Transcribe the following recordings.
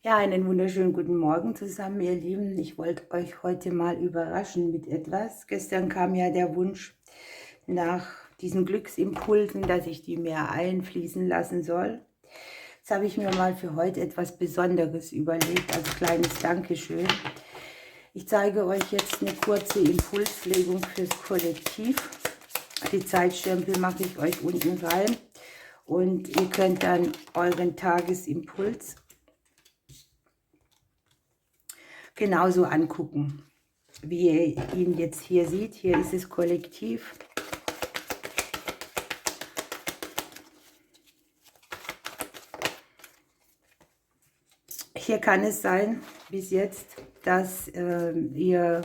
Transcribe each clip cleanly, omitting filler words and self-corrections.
Ja, einen wunderschönen guten Morgen zusammen, ihr Lieben. Ich wollte euch heute mal überraschen mit etwas. Gestern kam ja der Wunsch nach diesen Glücksimpulsen, dass ich die mehr einfließen lassen soll. Jetzt habe ich mir mal für heute etwas Besonderes überlegt, als kleines Dankeschön. Ich zeige euch jetzt eine kurze Impulslegung fürs Kollektiv. Die Zeitstempel mache ich euch unten rein und ihr könnt dann euren Tagesimpuls genauso angucken, wie ihr ihn jetzt hier seht. Hier ist es Kollektiv. Hier kann es sein, bis jetzt, dass ihr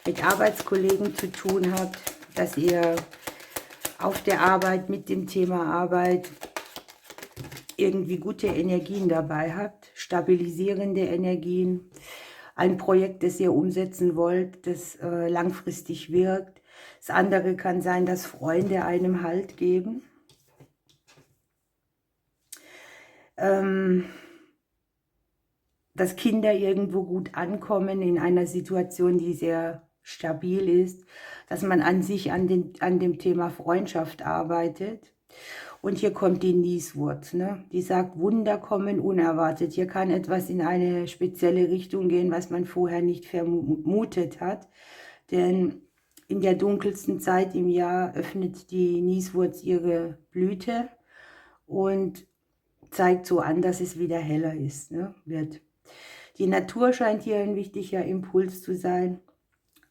mit Arbeitskollegen zu tun habt, dass ihr auf der Arbeit mit dem Thema Arbeit irgendwie gute Energien dabei habt, stabilisierende Energien, ein Projekt, das ihr umsetzen wollt, das langfristig wirkt. Das andere kann sein, dass Freunde einem Halt geben. Dass Kinder irgendwo gut ankommen in einer Situation, die sehr stabil ist, dass man an sich an dem Thema Freundschaft arbeitet. Und hier kommt die Nieswurz, ne? Die sagt, Wunder kommen unerwartet. Hier kann etwas in eine spezielle Richtung gehen, was man vorher nicht vermutet hat. Denn in der dunkelsten Zeit im Jahr öffnet die Nieswurz ihre Blüte und zeigt so an, dass es wieder heller ist, ne? Wird. Die Natur scheint hier ein wichtiger Impuls zu sein,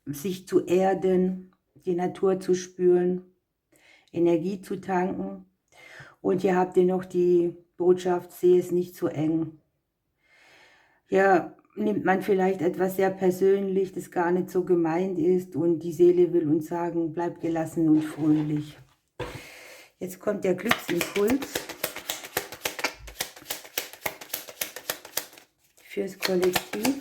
sich zu erden, die Natur zu spüren, Energie zu tanken. Und hier habt ihr noch die Botschaft, sehe es nicht zu eng. Hier nimmt man vielleicht etwas sehr persönlich, das gar nicht so gemeint ist, und die Seele will uns sagen, bleib gelassen und fröhlich. Jetzt kommt der Glücksimpuls fürs Kollektiv.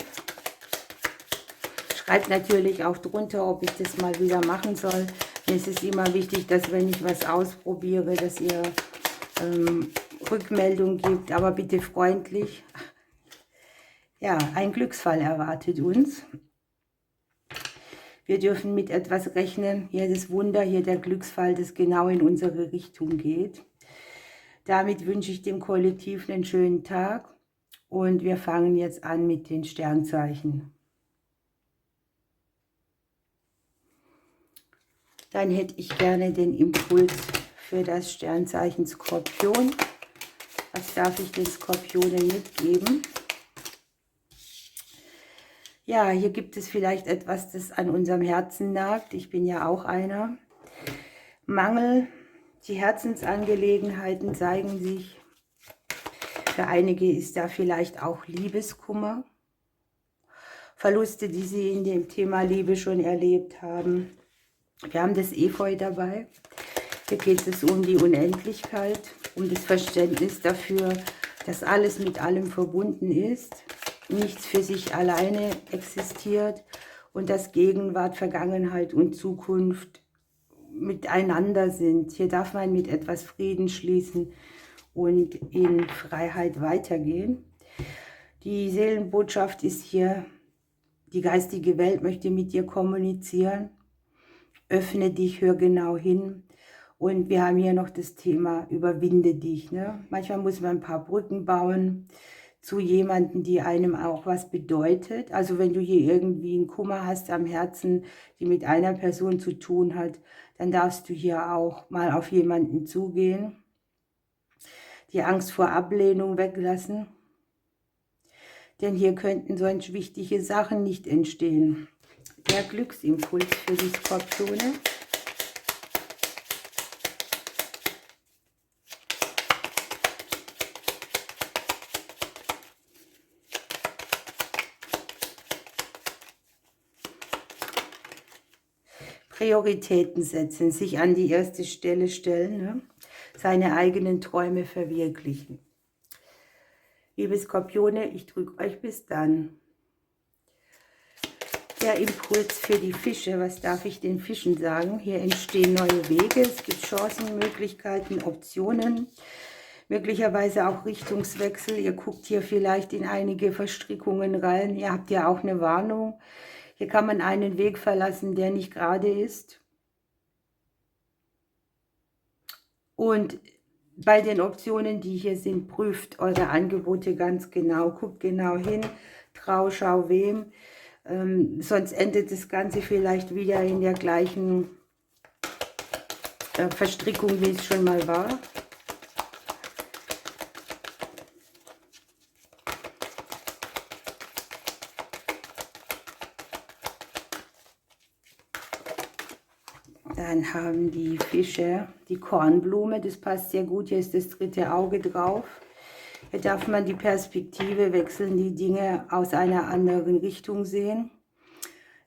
Schreibt natürlich auch drunter, ob ich das mal wieder machen soll. Mir ist es immer wichtig, dass wenn ich was ausprobiere, dass ihr Rückmeldung gibt, aber bitte freundlich. Ja, ein Glücksfall erwartet uns. Wir dürfen mit etwas rechnen. Hier das Wunder, hier der Glücksfall, das genau in unsere Richtung geht. Damit wünsche ich dem Kollektiv einen schönen Tag und wir fangen jetzt an mit den Sternzeichen. Dann hätte ich gerne den Impuls für das Sternzeichen Skorpion. Was darf ich den Skorpionen mitgeben? Ja, hier gibt es vielleicht etwas, das an unserem Herzen nagt. Ich bin ja auch einer. Mangel, die Herzensangelegenheiten zeigen sich. Für einige ist da vielleicht auch Liebeskummer. Verluste, die sie in dem Thema Liebe schon erlebt haben. Wir haben das Efeu dabei. Hier geht es um die Unendlichkeit, um das Verständnis dafür, dass alles mit allem verbunden ist, nichts für sich alleine existiert und dass Gegenwart, Vergangenheit und Zukunft miteinander sind. Hier darf man mit etwas Frieden schließen und in Freiheit weitergehen. Die Seelenbotschaft ist hier, die geistige Welt möchte mit dir kommunizieren. Öffne dich, hör genau hin. Und wir haben hier noch das Thema, überwinde dich. Ne? Manchmal muss man ein paar Brücken bauen zu jemandem, die einem auch was bedeutet. Also wenn du hier irgendwie einen Kummer hast am Herzen, die mit einer Person zu tun hat, dann darfst du hier auch mal auf jemanden zugehen. Die Angst vor Ablehnung weglassen. Denn hier könnten sonst wichtige Sachen nicht entstehen. Der Glücksimpuls für die Skorpione. Prioritäten setzen, sich an die erste Stelle stellen, ne? Seine eigenen Träume verwirklichen. Liebe Skorpione, ich drücke euch bis dann. Der Impuls für die Fische, was darf ich den Fischen sagen? Hier entstehen neue Wege, es gibt Chancen, Möglichkeiten, Optionen. möglicherweise auch Richtungswechsel. Ihr guckt hier vielleicht in einige Verstrickungen rein. Ihr habt ja auch eine Warnung. Hier kann man einen Weg verlassen, der nicht gerade ist. Und bei den Optionen, die hier sind, prüft eure Angebote ganz genau. Guckt genau hin, trau, schau wem. Sonst endet das Ganze vielleicht wieder in der gleichen Verstrickung, wie es schon mal war. Dann haben die Fische die Kornblume, das passt sehr gut, hier ist das dritte Auge drauf. Hier darf man die Perspektive wechseln, die Dinge aus einer anderen Richtung sehen.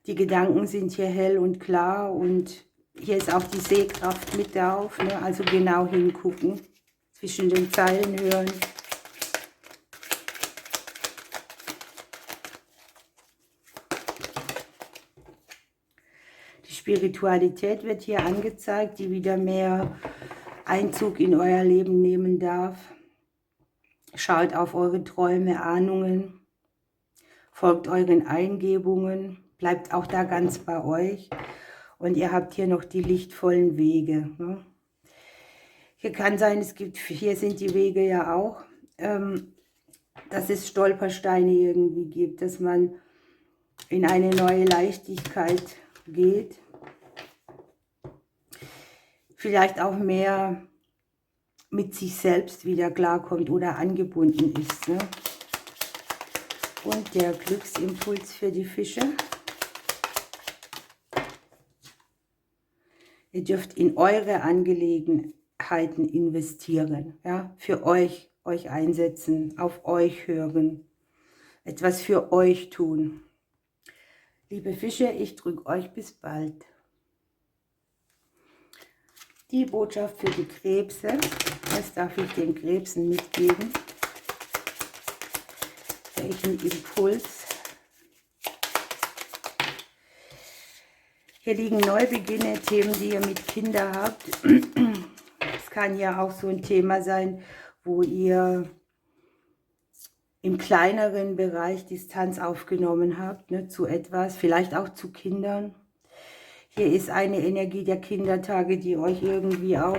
Die Gedanken sind hier hell und klar und hier ist auch die Sehkraft mit drauf, ne? Also genau hingucken, zwischen den Zeilen hören. Die Spiritualität wird hier angezeigt, die wieder mehr Einzug in euer Leben nehmen darf. Schaut auf eure Träume, Ahnungen, folgt euren Eingebungen, bleibt auch da ganz bei euch. Und ihr habt hier noch die lichtvollen Wege. Ne? Hier kann sein, hier sind die Wege ja auch, dass es Stolpersteine irgendwie gibt, dass man in eine neue Leichtigkeit geht. Vielleicht auch mehr mit sich selbst wieder klarkommt oder angebunden ist. Ne? Und der Glücksimpuls für die Fische. Ihr dürft in eure Angelegenheiten investieren, ja? Für euch einsetzen, auf euch hören, etwas für euch tun. Liebe Fische, ich drücke euch bis bald. Die Botschaft für die Krebse, das darf ich den Krebsen mitgeben. Welchen Impuls? Hier liegen Neubeginne, Themen, die ihr mit Kindern habt. Es kann ja auch so ein Thema sein, wo ihr im kleineren Bereich Distanz aufgenommen habt, ne, zu etwas, vielleicht auch zu Kindern. Hier ist eine Energie der Kindertage, die euch irgendwie auch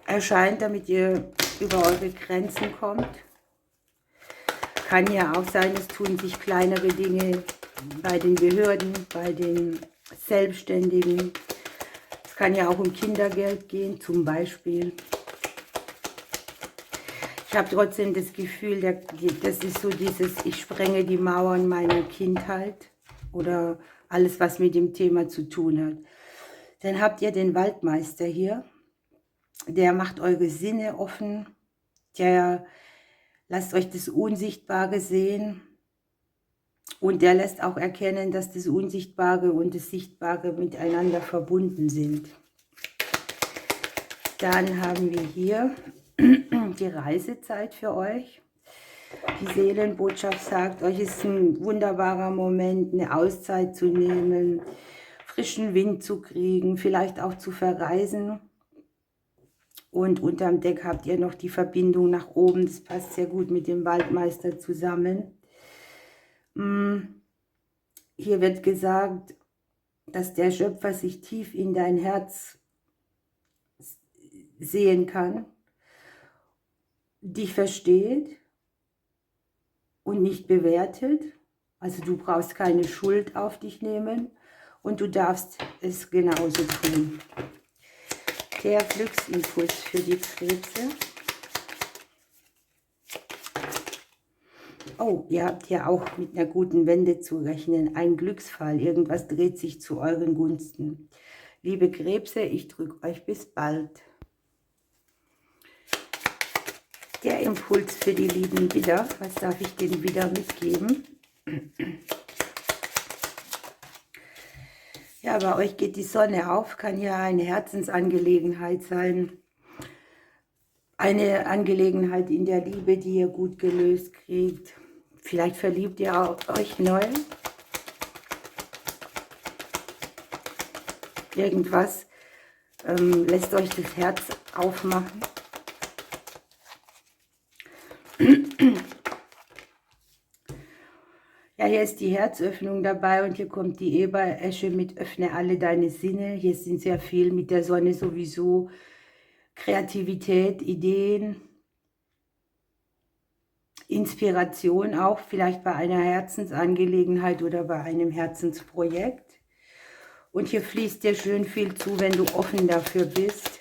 erscheint, damit ihr über eure Grenzen kommt. Kann ja auch sein, es tun sich kleinere Dinge bei den Behörden, bei den Selbstständigen. Es kann ja auch um Kindergeld gehen, zum Beispiel. Ich habe trotzdem das Gefühl, das ist so dieses, ich sprenge die Mauern meiner Kindheit oder alles, was mit dem Thema zu tun hat. Dann habt ihr den Waldmeister hier, der macht eure Sinne offen, der lasst euch das Unsichtbare sehen und der lässt auch erkennen, dass das Unsichtbare und das Sichtbare miteinander verbunden sind. Dann haben wir hier die Reisezeit für euch. Die Seelenbotschaft sagt, euch ist ein wunderbarer Moment, eine Auszeit zu nehmen, frischen Wind zu kriegen, vielleicht auch zu verreisen. Und unterm Deck habt ihr noch die Verbindung nach oben, das passt sehr gut mit dem Waldmeister zusammen. Hier wird gesagt, dass der Schöpfer sich tief in dein Herz sehen kann, dich versteht und nicht bewertet. Also du brauchst keine Schuld auf dich nehmen und du darfst es genauso tun. Der Glücksimpuls für die Krebse. Oh, ihr habt ja auch mit einer guten Wende zu rechnen. Ein Glücksfall, irgendwas dreht sich zu euren Gunsten. Liebe Krebse, ich drücke euch bis bald. Der Impuls für die lieben Widder, was darf ich denen wieder mitgeben? Ja, bei euch geht die Sonne auf, kann ja eine Herzensangelegenheit sein. Eine Angelegenheit in der Liebe, die ihr gut gelöst kriegt. Vielleicht verliebt ihr euch neu. Irgendwas, lässt euch das Herz aufmachen. Ja, hier ist die Herzöffnung dabei und hier kommt die Eberesche mit öffne alle deine Sinne. Hier sind sehr viel mit der Sonne sowieso. Kreativität, Ideen, Inspiration auch, vielleicht bei einer Herzensangelegenheit oder bei einem Herzensprojekt. Und hier fließt dir schön viel zu, wenn du offen dafür bist.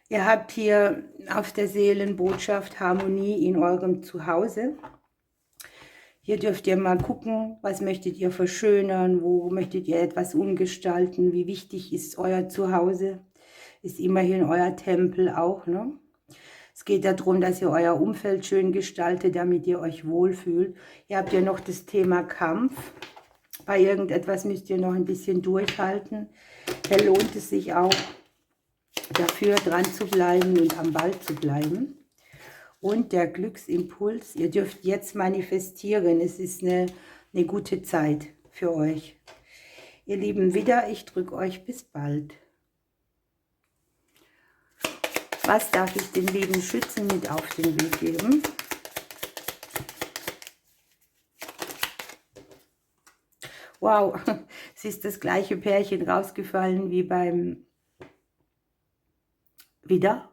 Ihr habt hier auf der Seelenbotschaft Harmonie in eurem Zuhause. Hier dürft ihr mal gucken, was möchtet ihr verschönern, wo möchtet ihr etwas umgestalten, wie wichtig ist euer Zuhause, ist immerhin euer Tempel auch, ne? Es geht darum, dass ihr euer Umfeld schön gestaltet, damit ihr euch wohlfühlt. Ihr habt ja noch das Thema Kampf. Bei irgendetwas müsst ihr noch ein bisschen durchhalten. Da lohnt es sich auch, dafür dran zu bleiben und am Ball zu bleiben. Und der Glücksimpuls, ihr dürft jetzt manifestieren. Es ist eine gute Zeit für euch. Ihr lieben Widder, ich drücke euch bis bald. Was darf ich den lieben Schützen mit auf den Weg geben? Wow, es ist das gleiche Pärchen rausgefallen wie beim Widder.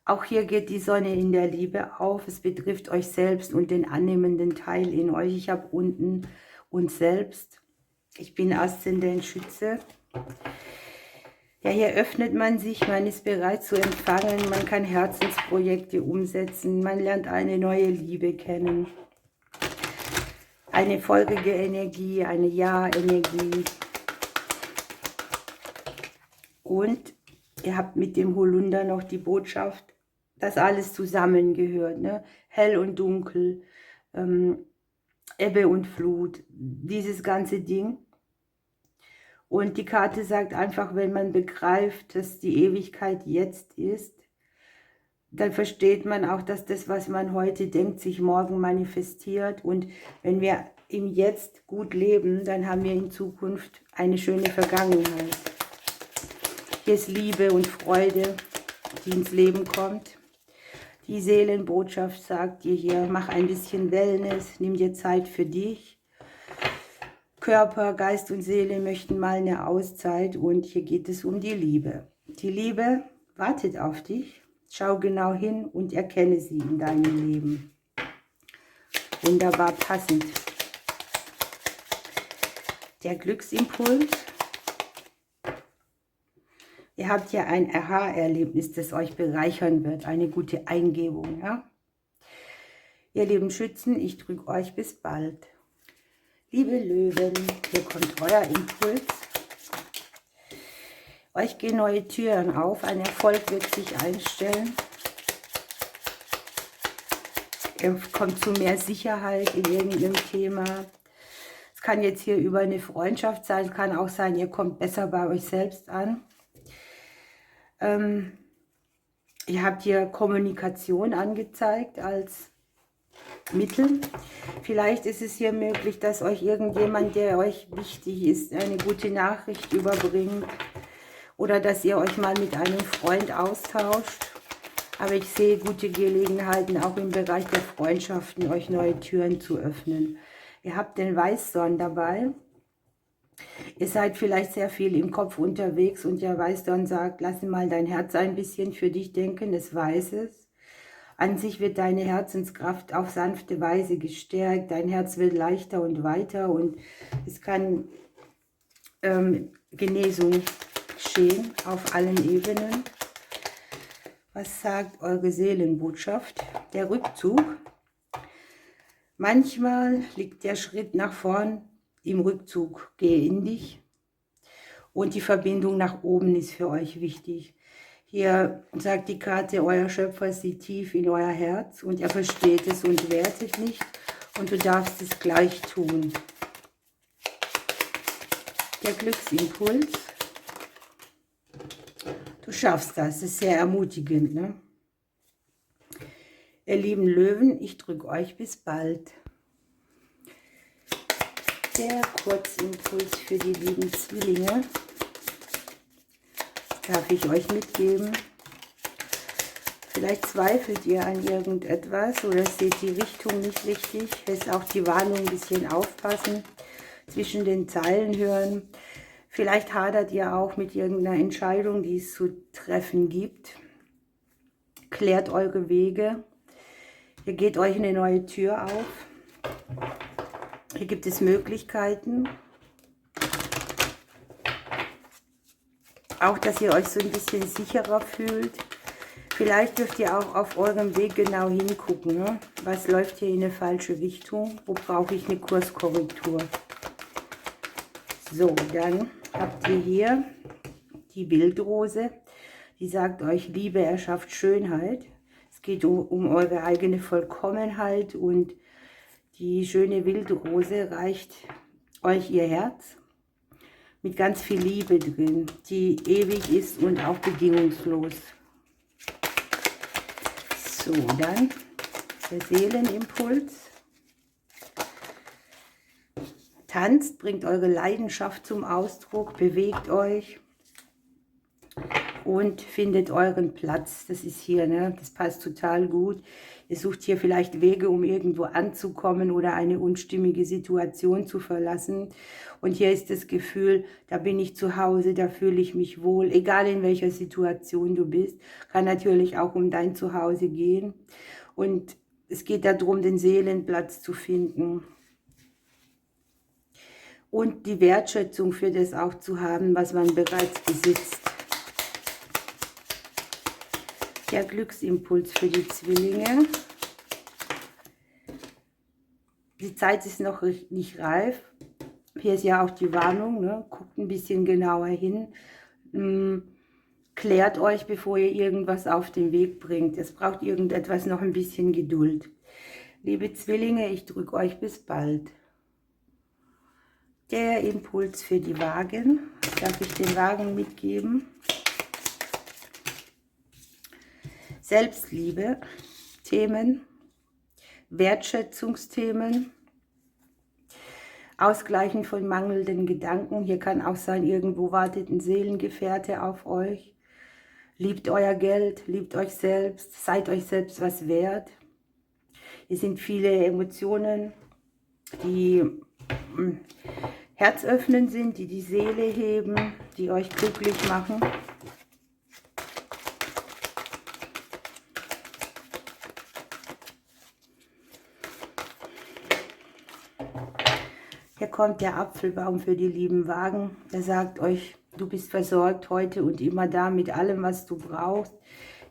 Auch hier geht die Sonne in der Liebe auf. Es betrifft euch selbst und den annehmenden Teil in euch. Ich habe unten uns selbst. Ich bin Aszendent Schütze. Ja, hier öffnet man sich, man ist bereit zu empfangen, man kann Herzensprojekte umsetzen, man lernt eine neue Liebe kennen. Eine feurige Energie, eine Ja-Energie. Und ihr habt mit dem Holunder noch die Botschaft, dass alles zusammengehört, ne? Hell und dunkel, Ebbe und Flut, dieses ganze Ding. Und die Karte sagt einfach, wenn man begreift, dass die Ewigkeit jetzt ist, dann versteht man auch, dass das, was man heute denkt, sich morgen manifestiert. Und wenn wir im Jetzt gut leben, dann haben wir in Zukunft eine schöne Vergangenheit. Hier ist Liebe und Freude, die ins Leben kommt. Die Seelenbotschaft sagt dir hier, mach ein bisschen Wellness, nimm dir Zeit für dich. Körper, Geist und Seele möchten mal eine Auszeit und hier geht es um die Liebe. Die Liebe wartet auf dich. Schau genau hin und erkenne sie in deinem Leben. Wunderbar passend. Der Glücksimpuls. Ihr habt ja ein Aha-Erlebnis, das euch bereichern wird. Eine gute Eingebung. Ja? Ihr lieben Schützen, ich drücke euch bis bald. Liebe Löwen, hier kommt euer Impuls. Euch gehen neue Türen auf, ein Erfolg wird sich einstellen. Ihr kommt zu mehr Sicherheit in irgendeinem Thema. Es kann jetzt hier über eine Freundschaft sein, es kann auch sein, ihr kommt besser bei euch selbst an. Ihr habt hier Kommunikation angezeigt als Mittel. Vielleicht ist es hier möglich, dass euch irgendjemand, der euch wichtig ist, eine gute Nachricht überbringt. Oder dass ihr euch mal mit einem Freund austauscht. Aber ich sehe gute Gelegenheiten, auch im Bereich der Freundschaften, euch neue Türen zu öffnen. Ihr habt den Weißdorn dabei. Ihr seid vielleicht sehr viel im Kopf unterwegs und der Weißdorn sagt, lass mal dein Herz ein bisschen für dich denken, es weiß es. An sich wird deine Herzenskraft auf sanfte Weise gestärkt, dein Herz wird leichter und weiter und es kann Genesung geschehen auf allen Ebenen. Was sagt eure Seelenbotschaft? Der Rückzug. Manchmal liegt der Schritt nach vorn im Rückzug. Gehe in dich. Und die Verbindung nach oben ist für euch wichtig. Hier sagt die Karte, euer Schöpfer sieht tief in euer Herz und er versteht es und wertet nicht. Und du darfst es gleich tun. Der Glücksimpuls. Du schaffst das, das ist sehr ermutigend, ne? Ihr lieben Löwen, ich drücke euch bis bald. Der Kurzimpuls für die lieben Zwillinge. Das darf ich euch mitgeben. Vielleicht zweifelt ihr an irgendetwas oder seht die Richtung nicht richtig. Es ist auch die Warnung, ein bisschen aufpassen, zwischen den Zeilen hören. Vielleicht hadert ihr auch mit irgendeiner Entscheidung, die es zu treffen gibt. Klärt eure Wege. Hier geht euch eine neue Tür auf. Hier gibt es Möglichkeiten. Auch, dass ihr euch so ein bisschen sicherer fühlt. Vielleicht dürft ihr auch auf eurem Weg genau hingucken. Ne? Was läuft hier in eine falsche Richtung? Wo brauche ich eine Kurskorrektur? So, dann habt ihr hier die Wildrose. Die sagt euch, Liebe erschafft Schönheit. Es geht um eure eigene Vollkommenheit und die schöne Wildrose reicht euch ihr Herz mit ganz viel Liebe drin, die ewig ist und auch bedingungslos. So, dann der Seelenimpuls. Tanzt, bringt eure Leidenschaft zum Ausdruck, bewegt euch und findet euren Platz. Das ist hier, ne? Das passt total gut. Ihr sucht hier vielleicht Wege, um irgendwo anzukommen oder eine unstimmige Situation zu verlassen. Und hier ist das Gefühl, da bin ich zu Hause, da fühle ich mich wohl. Egal in welcher Situation du bist, kann natürlich auch um dein Zuhause gehen. Und es geht darum, den Seelenplatz zu finden. Und die Wertschätzung für das auch zu haben, was man bereits besitzt. Der Glücksimpuls für die Zwillinge. Die Zeit ist noch nicht reif. Hier ist ja auch die Warnung, ne? Guckt ein bisschen genauer hin. Klärt euch, bevor ihr irgendwas auf den Weg bringt. Es braucht irgendetwas noch ein bisschen Geduld. Liebe Zwillinge, ich drücke euch bis bald. Der Impuls für die Wagen. Darf ich den Wagen mitgeben? Selbstliebe, Themen, Wertschätzungsthemen, Ausgleichen von mangelnden Gedanken. Hier kann auch sein, irgendwo wartet ein Seelengefährte auf euch. Liebt euer Geld, liebt euch selbst, seid euch selbst was wert. Hier sind viele Emotionen, die herzöffnend sind, die die Seele heben, die euch glücklich machen. Hier kommt der Apfelbaum für die lieben Wagen. Der sagt euch, du bist versorgt heute und immer da mit allem, was du brauchst.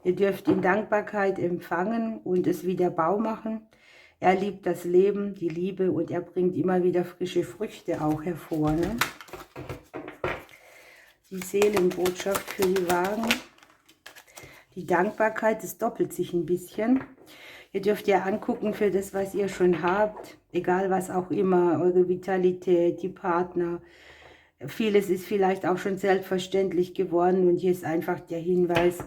Ihr dürft in Dankbarkeit empfangen und es wieder Bau machen. Er liebt das Leben, die Liebe und er bringt immer wieder frische Früchte auch hervor. Ne? Die Seelenbotschaft für die Wagen. Die Dankbarkeit, das doppelt sich ein bisschen. Ihr dürft ja angucken für das, was ihr schon habt, egal was auch immer, eure Vitalität, die Partner. Vieles ist vielleicht auch schon selbstverständlich geworden und hier ist einfach der Hinweis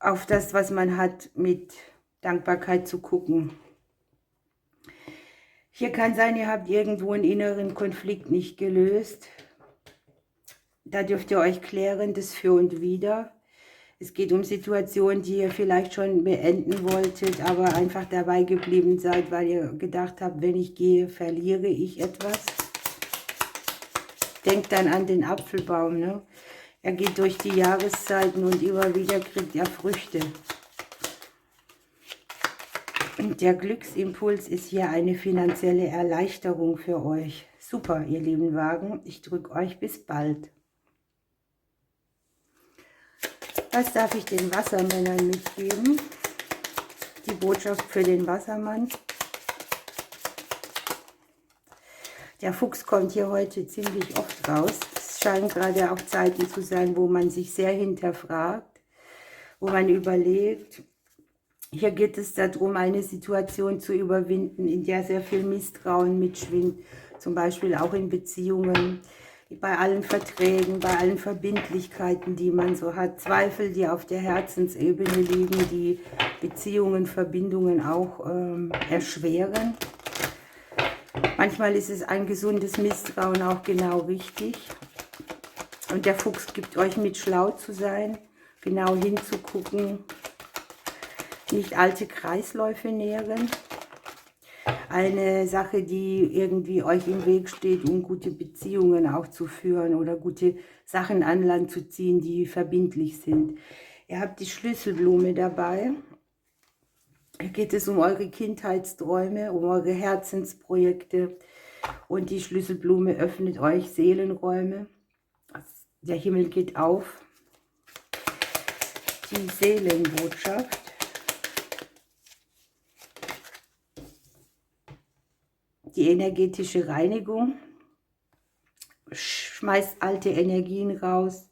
auf das, was man hat, mit Dankbarkeit zu gucken. Hier kann sein, ihr habt irgendwo einen inneren Konflikt nicht gelöst. Da dürft ihr euch klären, das für und wider. Es geht um Situationen, die ihr vielleicht schon beenden wolltet, aber einfach dabei geblieben seid, weil ihr gedacht habt, wenn ich gehe, verliere ich etwas. Denkt dann an den Apfelbaum, ne? Er geht durch die Jahreszeiten und immer wieder kriegt er Früchte. Und der Glücksimpuls ist hier eine finanzielle Erleichterung für euch. Super, ihr lieben Wagen. Ich drücke euch bis bald. Was darf ich den Wassermännern mitgeben? Die Botschaft für den Wassermann. Der Fuchs kommt hier heute ziemlich oft raus. Es scheinen gerade auch Zeiten zu sein, wo man sich sehr hinterfragt, wo man überlegt. Hier geht es darum, eine Situation zu überwinden, in der sehr viel Misstrauen mitschwingt. Zum Beispiel auch in Beziehungen, bei allen Verträgen, bei allen Verbindlichkeiten, die man so hat. Zweifel, die auf der Herzensebene liegen, die Beziehungen, Verbindungen auch erschweren. Manchmal ist es ein gesundes Misstrauen auch genau richtig. Und der Fuchs gibt euch mit, schlau zu sein, genau hinzugucken, nicht alte Kreisläufe nähren. Eine Sache, die irgendwie euch im Weg steht, um gute Beziehungen auch zu führen oder gute Sachen an Land zu ziehen, die verbindlich sind. Ihr habt die Schlüsselblume dabei. Hier geht es um eure Kindheitsträume, um eure Herzensprojekte. Und die Schlüsselblume öffnet euch Seelenräume. Der Himmel geht auf. Die Seelenbotschaft. Die energetische Reinigung. Schmeißt alte Energien raus.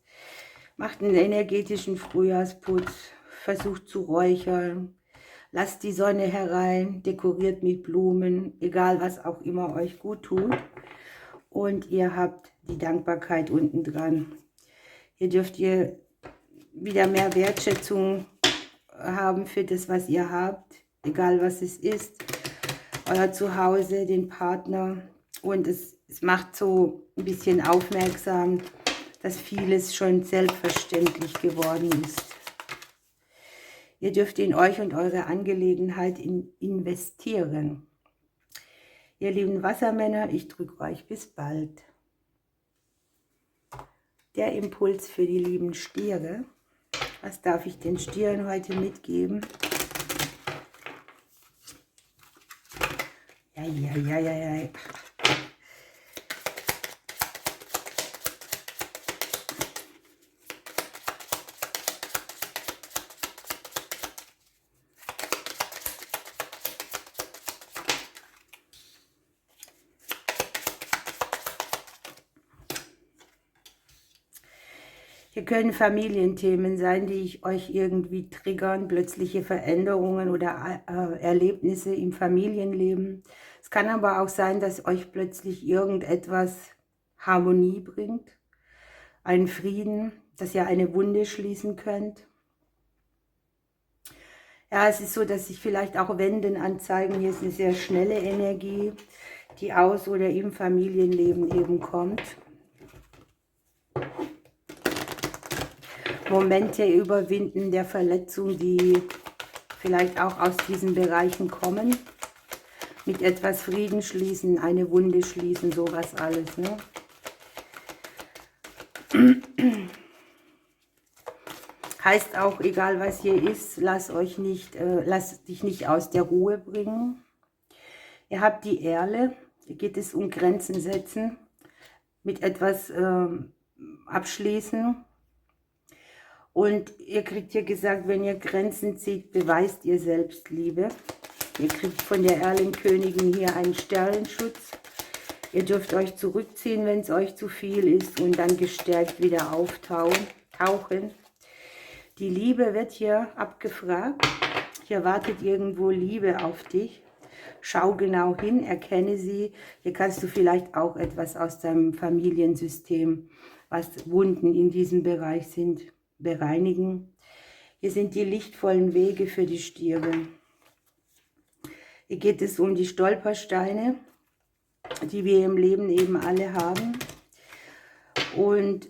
Macht einen energetischen Frühjahrsputz. Versucht zu räuchern. Lasst die Sonne herein. Dekoriert mit Blumen. Egal, was auch immer euch gut tut. Und ihr habt die Dankbarkeit unten dran. Hier dürft ihr wieder mehr Wertschätzung haben für das, was ihr habt. Egal, was es ist. Euer Zuhause, den Partner. Und es macht so ein bisschen aufmerksam, dass vieles schon selbstverständlich geworden ist. Ihr dürft in euch und eure Angelegenheit investieren. Ihr lieben Wassermänner, ich drücke euch bis bald. Der Impuls für die lieben Stiere. Was darf ich den Stieren heute mitgeben? Ja. Hier können Familienthemen sein, die euch irgendwie triggern, plötzliche Veränderungen oder Erlebnisse im Familienleben. Es kann aber auch sein, dass euch plötzlich irgendetwas Harmonie bringt, einen Frieden, dass ihr eine Wunde schließen könnt. Ja, es ist so, dass sich vielleicht auch Wenden anzeigen. Hier ist eine sehr schnelle Energie, die aus oder im Familienleben eben kommt. Momente überwinden der Verletzung, die vielleicht auch aus diesen Bereichen kommen. Mit etwas Frieden schließen, eine Wunde schließen, sowas alles, ne? Heißt auch, egal was hier ist, lass dich nicht aus der Ruhe bringen. Ihr habt die Erle, hier geht es um Grenzen setzen, mit etwas abschließen. Und ihr kriegt hier gesagt, wenn ihr Grenzen zieht, beweist ihr Selbstliebe. Ihr kriegt von der Erlenkönigin hier einen Sternenschutz. Ihr dürft euch zurückziehen, wenn es euch zu viel ist und dann gestärkt wieder auftauchen. Die Liebe wird hier abgefragt. Hier wartet irgendwo Liebe auf dich. Schau genau hin, erkenne sie. Hier kannst du vielleicht auch etwas aus deinem Familiensystem, was Wunden in diesem Bereich sind, bereinigen. Hier sind die lichtvollen Wege für die Stiere. Hier geht es um die Stolpersteine, die wir im Leben eben alle haben. Und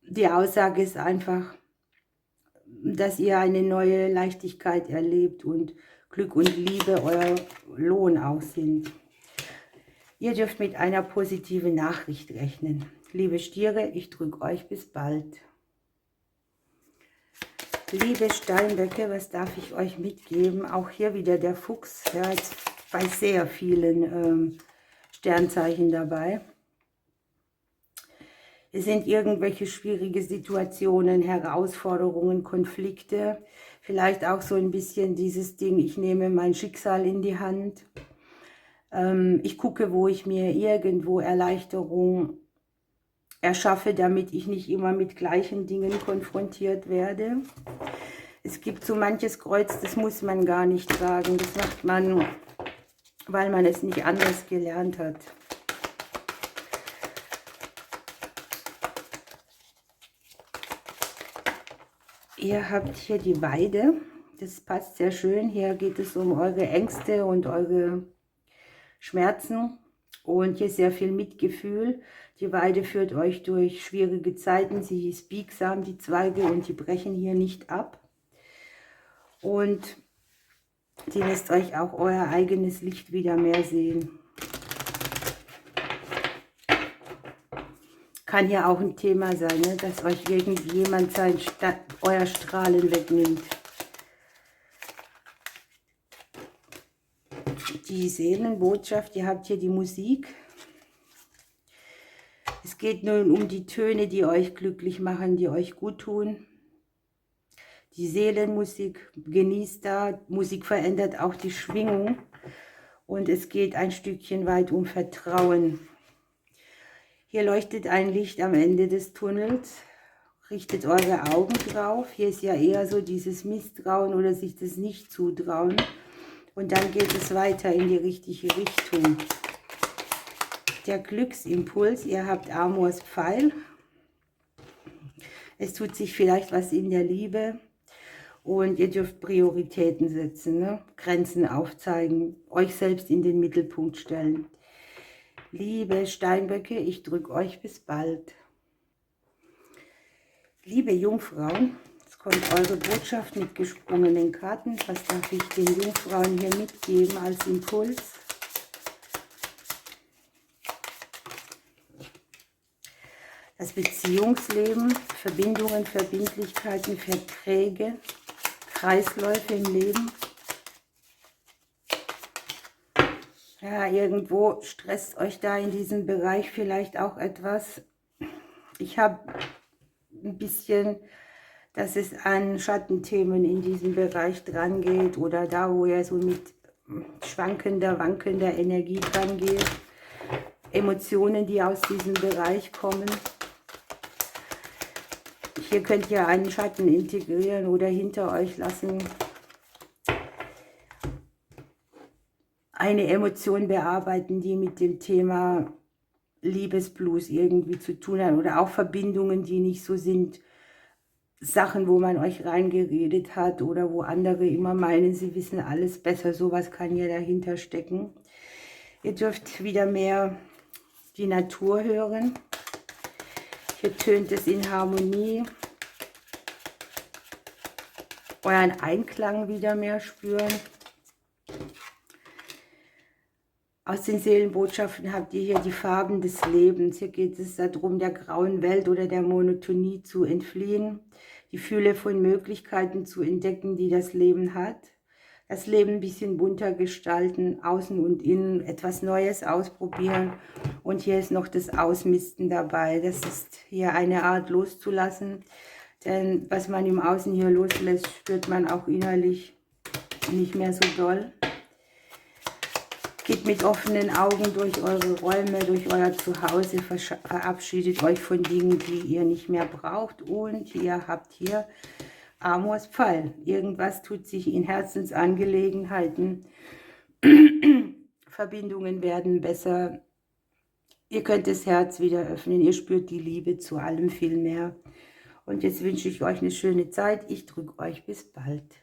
die Aussage ist einfach, dass ihr eine neue Leichtigkeit erlebt und Glück und Liebe euer Lohn auch sind. Ihr dürft mit einer positiven Nachricht rechnen. Liebe Stiere, ich drücke euch bis bald. Liebe Steinböcke, was darf ich euch mitgeben? Auch hier wieder der Fuchs, ja, jetzt bei sehr vielen Sternzeichen dabei. Es sind irgendwelche schwierige Situationen, Herausforderungen, Konflikte. Vielleicht auch so ein bisschen dieses Ding, ich nehme mein Schicksal in die Hand. Ich gucke, wo ich mir irgendwo Erleichterung erschaffe, damit ich nicht immer mit gleichen Dingen konfrontiert werde. Es gibt so manches Kreuz, das muss man gar nicht sagen. Das macht man, weil man es nicht anders gelernt hat. Ihr habt hier die Weide. Das passt sehr schön. Hier geht es um eure Ängste und eure Schmerzen. Und hier ist sehr viel Mitgefühl. Die Weide führt euch durch schwierige Zeiten. Sie ist biegsam, die Zweige, und die brechen hier nicht ab. Und sie lässt euch auch euer eigenes Licht wieder mehr sehen. Kann ja auch ein Thema sein, ne? Dass euch irgendjemand euer Strahlen wegnimmt. Die Seelenbotschaft, ihr habt hier die Musik. Es geht nun um die Töne, die euch glücklich machen, die euch gut tun. Die Seelenmusik, genießt da. Musik verändert auch die Schwingung. Und es geht ein Stückchen weit um Vertrauen. Hier leuchtet ein Licht am Ende des Tunnels. Richtet eure Augen drauf. Hier ist ja eher so dieses Misstrauen oder sich das nicht zutrauen. Und dann geht es weiter in die richtige Richtung. Der Glücksimpuls, ihr habt Amors Pfeil. Es tut sich vielleicht was in der Liebe. Und ihr dürft Prioritäten setzen, ne? Grenzen aufzeigen, euch selbst in den Mittelpunkt stellen. Liebe Steinböcke, ich drücke euch bis bald. Liebe Jungfrauen, jetzt kommt eure Botschaft mit gesprungenen Karten. Was darf ich den Jungfrauen hier mitgeben als Impuls? Das Beziehungsleben, Verbindungen, Verbindlichkeiten, Verträge, Kreisläufe im Leben. Ja, irgendwo stresst euch da in diesem Bereich vielleicht auch etwas. Ich habe ein bisschen, dass es an Schattenthemen in diesem Bereich dran geht oder da, wo ihr so mit schwankender, wankender Energie dran geht. Emotionen, die aus diesem Bereich kommen. Hier könnt ihr einen Schatten integrieren oder hinter euch lassen. Eine Emotion bearbeiten, die mit dem Thema Liebesblues irgendwie zu tun hat. Oder auch Verbindungen, die nicht so sind. Sachen, wo man euch reingeredet hat oder wo andere immer meinen, sie wissen alles besser. Sowas kann hier dahinter stecken. Ihr dürft wieder mehr die Natur hören. Hier tönt es in Harmonie. Euren Einklang wieder mehr spüren. Aus den Seelenbotschaften habt ihr hier die Farben des Lebens. Hier geht es darum, der grauen Welt oder der Monotonie zu entfliehen. Die Fülle von Möglichkeiten zu entdecken, die das Leben hat. Das Leben ein bisschen bunter gestalten, außen und innen, etwas Neues ausprobieren. Und hier ist noch das Ausmisten dabei. Das ist hier eine Art loszulassen. Denn was man im Außen hier loslässt, spürt man auch innerlich nicht mehr so doll. Geht mit offenen Augen durch eure Räume, durch euer Zuhause, verabschiedet euch von Dingen, die ihr nicht mehr braucht. Und ihr habt hier Amors Pfeil. Irgendwas tut sich in Herzensangelegenheiten. Verbindungen werden besser. Ihr könnt das Herz wieder öffnen. Ihr spürt die Liebe zu allem viel mehr. Und jetzt wünsche ich euch eine schöne Zeit. Ich drücke euch bis bald.